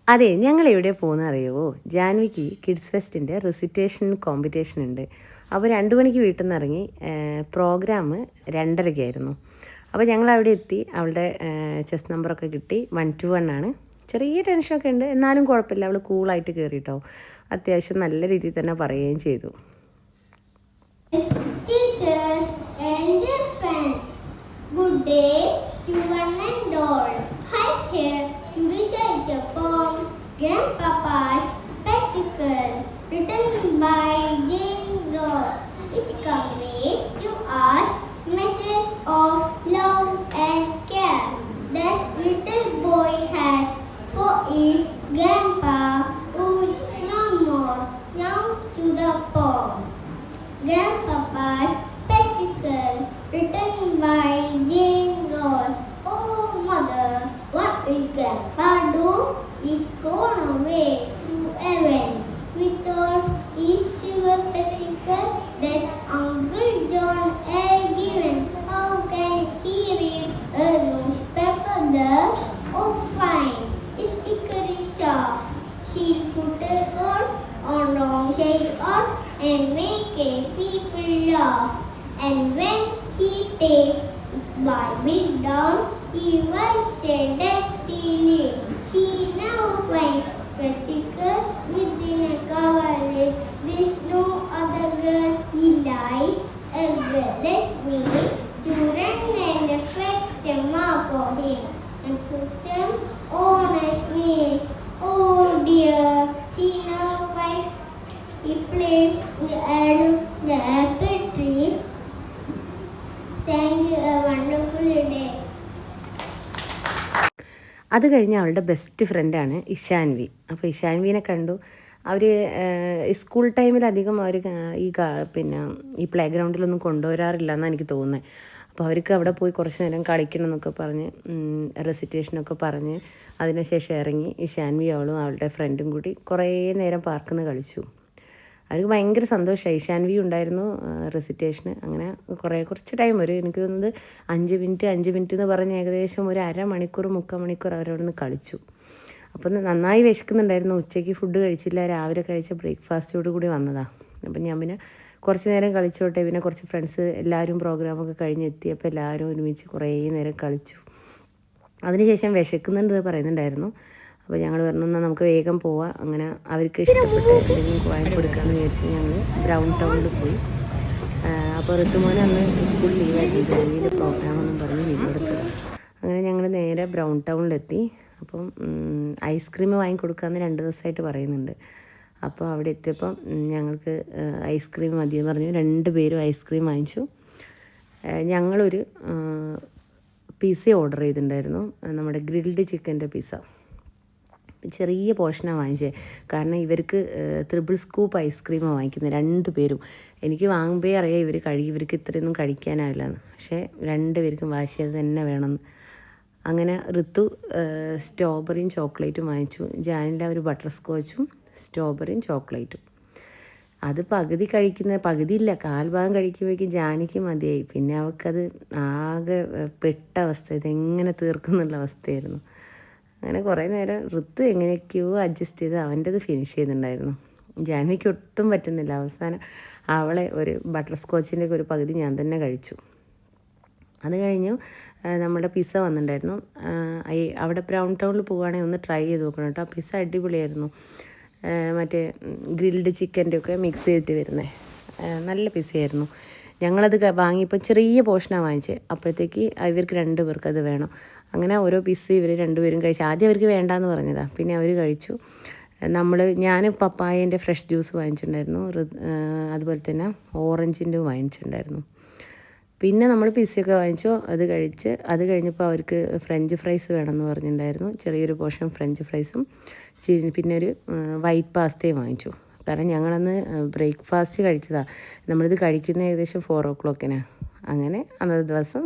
അതെ, ഞങ്ങളെവിടെ പോകുന്നത് അറിയുമോ? ജാൻവിക്ക് കിഡ്സ് ഫെസ്റ്റിൻ്റെ റെസിറ്റേഷൻ കോമ്പറ്റീഷൻ ഉണ്ട്. അപ്പോൾ 2 മണിക്ക് വീട്ടിൽ നിന്ന് ഇറങ്ങി. പ്രോഗ്രാം 2:30-ക്കായിരുന്നു. അപ്പോൾ ഞങ്ങൾ അവിടെ എത്തി. അവളുടെ ചെസ് നമ്പറൊക്കെ കിട്ടി. 121 ആണ്. ചെറിയ ടെൻഷനൊക്കെ ഉണ്ട്, എന്നാലും കുഴപ്പമില്ല. അവൾ കൂളായിട്ട് കയറിയിട്ടോ. അത്യാവശ്യം നല്ല രീതിയിൽ തന്നെ പറയുകയും ചെയ്തു. Teachers and friends, good day to one and all. I'm here to recite a poem, Grandpapa's Spectacle, written by Jane Ross. It conveys to us message of love and care that little boy has for his grandpa who is no more. Now to the poem. Grandpapa's Spectacle, written by Jane Ross. Oh mother, what will Grandpa do? He's gone away to heaven without his silver spectacle that Uncle John had given. How can he read a newspaper there? Oh fine, his sticker is sharp. He'll put a coat on wrong side out and make a people laugh. And when he takes his Bible down, he writes a dead silly. He now finds spectacle within a coverlet. There's no other girl he lies as well as me to run and fetch a mop for him and put them on his knees. Oh dear, he now finds he plays the apple tree. Thank you, a wonderful day. അത് കഴിഞ്ഞ് അവളുടെ best ഫ്രണ്ടാണ് ഇഷാൻവി. അപ്പോൾ ഇഷാൻവിനെ കണ്ടു. അവർ school ടൈമിലധികം അവർ പിന്നെ ഈ play ഗ്രൗണ്ടിലൊന്നും കൊണ്ടുവരാറില്ല എന്നാണ് എനിക്ക് തോന്നുന്നത്. അപ്പോൾ അവർക്ക് അവിടെ പോയി കുറച്ച് നേരം കളിക്കണം എന്നൊക്കെ പറഞ്ഞ് റെസിറ്റേഷനൊക്കെ പറഞ്ഞ് അതിനുശേഷം ഇറങ്ങി ഇഷാൻവി അവളും അവളുടെ ഫ്രണ്ടും കൂടി കുറേ നേരം പാർക്കിൽ നിന്ന് കളിച്ചു. അവർക്ക് ഭയങ്കര സന്തോഷമായി. ഇഷാൻവി ഉണ്ടായിരുന്നു റെസിറ്റേഷന്. അങ്ങനെ കുറച്ച് ടൈം എനിക്ക് തോന്നുന്നത് 5 മിനിറ്റ് എന്ന് പറഞ്ഞ് ഏകദേശം ഒരു അരമണിക്കൂർ 3/4 മണിക്കൂർ അവരവിടെ നിന്ന് കളിച്ചു. അപ്പം നന്നായി വിശക്കുന്നുണ്ടായിരുന്നു. ഉച്ചയ്ക്ക് ഫുഡ് കഴിച്ചില്ല, രാവിലെ കഴിച്ച ബ്രേക്ക്ഫാസ്റ്റോട് കൂടി വന്നതാണ്. അപ്പം ഞാൻ പിന്നെ കുറച്ച് നേരം കളിച്ചോട്ടെ, പിന്നെ കുറച്ച് ഫ്രണ്ട്സ് എല്ലാവരും പ്രോഗ്രാമൊക്കെ കഴിഞ്ഞ് എത്തിയപ്പോൾ എല്ലാവരും ഒരുമിച്ച് കുറേ നേരം കളിച്ചു. അതിനുശേഷം വിശക്കുന്നുണ്ട് പറയുന്നുണ്ടായിരുന്നു. അപ്പോൾ ഞങ്ങൾ പറഞ്ഞു എന്നാൽ നമുക്ക് വേഗം പോവാം. അങ്ങനെ അവർക്ക് ഇഷ്ടപ്പെട്ട് എന്തെങ്കിലും വാങ്ങിക്കൊടുക്കാമെന്ന് വിചാരിച്ചു ഞങ്ങൾ ബ്രൗൺ ടൗണിൽ പോയി. അപ്പോൾ ഋതുമോനെ അന്ന് സ്കൂൾ ലീവാക്കി, ജാൻവിയുടെ പ്രോഗ്രാമെന്നും പറഞ്ഞ് ലീവ് എടുത്തത്. അങ്ങനെ ഞങ്ങൾ നേരെ ബ്രൗൺ ടൗണിലെത്തി. അപ്പം ഐസ്ക്രീം വാങ്ങിക്കൊടുക്കാമെന്ന് 2 ദിവസമായിട്ട് പറയുന്നുണ്ട്. അപ്പോൾ അവിടെ എത്തിയപ്പം ഞങ്ങൾക്ക് ഐസ്ക്രീം മതിയെന്ന് പറഞ്ഞു. 2 പേരും ഐസ്ക്രീം വാങ്ങിച്ചു. ഞങ്ങളൊരു പിസ്സ ഓർഡർ ചെയ്തിട്ടുണ്ടായിരുന്നു, നമ്മുടെ ഗ്രിൽഡ് ചിക്കൻ്റെ പിസ്സ. ചെറിയ പോർഷനാണ് വാങ്ങിച്ചത്. കാരണം ഇവർക്ക് 3 സ്കൂപ്പ് ഐസ്ക്രീമാണ് വാങ്ങിക്കുന്നത് 2 പേരും. എനിക്ക് വാങ്ങുമ്പോൾ അറിയാം ഇവർക്ക് ഇത്രയൊന്നും കഴിക്കാനാവില്ലെന്ന്. പക്ഷേ 2 പേർക്കും വാശിയത് തന്നെ വേണമെന്ന്. അങ്ങനെ ഋതു സ്ട്രോബെറിയും ചോക്ലേറ്റും വാങ്ങിച്ചു. ജാനില ഒരു ബട്ടർ സ്കോച്ചും സ്ട്രോബെറിയും ചോക്ലേറ്റും. അത് പകുതിയില്ല, 1/4 ഭാഗം കഴിക്കുമ്പോഴേക്കും ജാനിക്ക് മതിയായി. പിന്നെ അവൾക്കത് ആകെ പെട്ട അവസ്ഥ, ഇതെങ്ങനെ തീർക്കും എന്നുള്ള അവസ്ഥയായിരുന്നു. അങ്ങനെ കുറേ നേരം ഋതു എങ്ങനെയൊക്കെയോ അഡ്ജസ്റ്റ് ചെയ്ത് അവൻ്റെത് ഫിനിഷ് ചെയ്തിട്ടുണ്ടായിരുന്നു. ജാൻവിക്ക് ഒട്ടും പറ്റുന്നില്ല. അവസാനം അവളെ ഒരു ബട്ടർ സ്കോച്ചിൻ്റെ ഒരു പകുതി ഞാൻ തന്നെ കഴിച്ചു. അത് കഴിഞ്ഞു നമ്മുടെ പിസ്സ വന്നിട്ടുണ്ടായിരുന്നു. അവിടെ ബ്രൗൺ ടൗണിൽ പോവുകയാണെങ്കിൽ ഒന്ന് ട്രൈ ചെയ്ത് നോക്കണം കേട്ടോ. പിസ്സ അടിപൊളിയായിരുന്നു. മറ്റേ ഗ്രിൽഡ് ചിക്കൻ്റെ ഒക്കെ മിക്സ് ചെയ്തിട്ട് വരുന്നത് നല്ല പിസ്സയായിരുന്നു. ഞങ്ങളത് വാങ്ങിയപ്പോൾ ചെറിയ പോർഷനാണ് വാങ്ങിച്ചത്. അപ്പോഴത്തേക്ക് ഇവർക്ക് 2 പേർക്ക് അത് വേണം. അങ്ങനെ ഓരോ പിസ്സ ഇവർ 2 പേരും കഴിച്ചു. ആദ്യം അവർക്ക് വേണ്ടാന്ന് പറഞ്ഞതാണ്, പിന്നെ അവർ കഴിച്ചു. ഞാൻ പപ്പായേൻ്റെ ഫ്രഷ് ജ്യൂസ് വാങ്ങിച്ചിട്ടുണ്ടായിരുന്നു. അതുപോലെ തന്നെ ഓറഞ്ചിൻ്റെ വാങ്ങിച്ചിട്ടുണ്ടായിരുന്നു. പിന്നെ നമ്മൾ പിസ്സയൊക്കെ വാങ്ങിച്ചു, അത് കഴിഞ്ഞപ്പോൾ അവർക്ക് ഫ്രഞ്ച് ഫ്രൈസ് വേണമെന്ന് പറഞ്ഞിട്ടുണ്ടായിരുന്നു. ചെറിയൊരു പോർഷൻ ഫ്രഞ്ച് ഫ്രൈസും പിന്നെ ഒരു വൈറ്റ് പാസ്തയും വാങ്ങിച്ചു. കാരണം ഞങ്ങളന്ന് ബ്രേക്ക്ഫാസ്റ്റ് കഴിച്ചതാണ്. നമ്മളിത് കഴിക്കുന്ന ഏകദേശം 4 o'clock. അങ്ങനെ അന്നത്തെ ദിവസം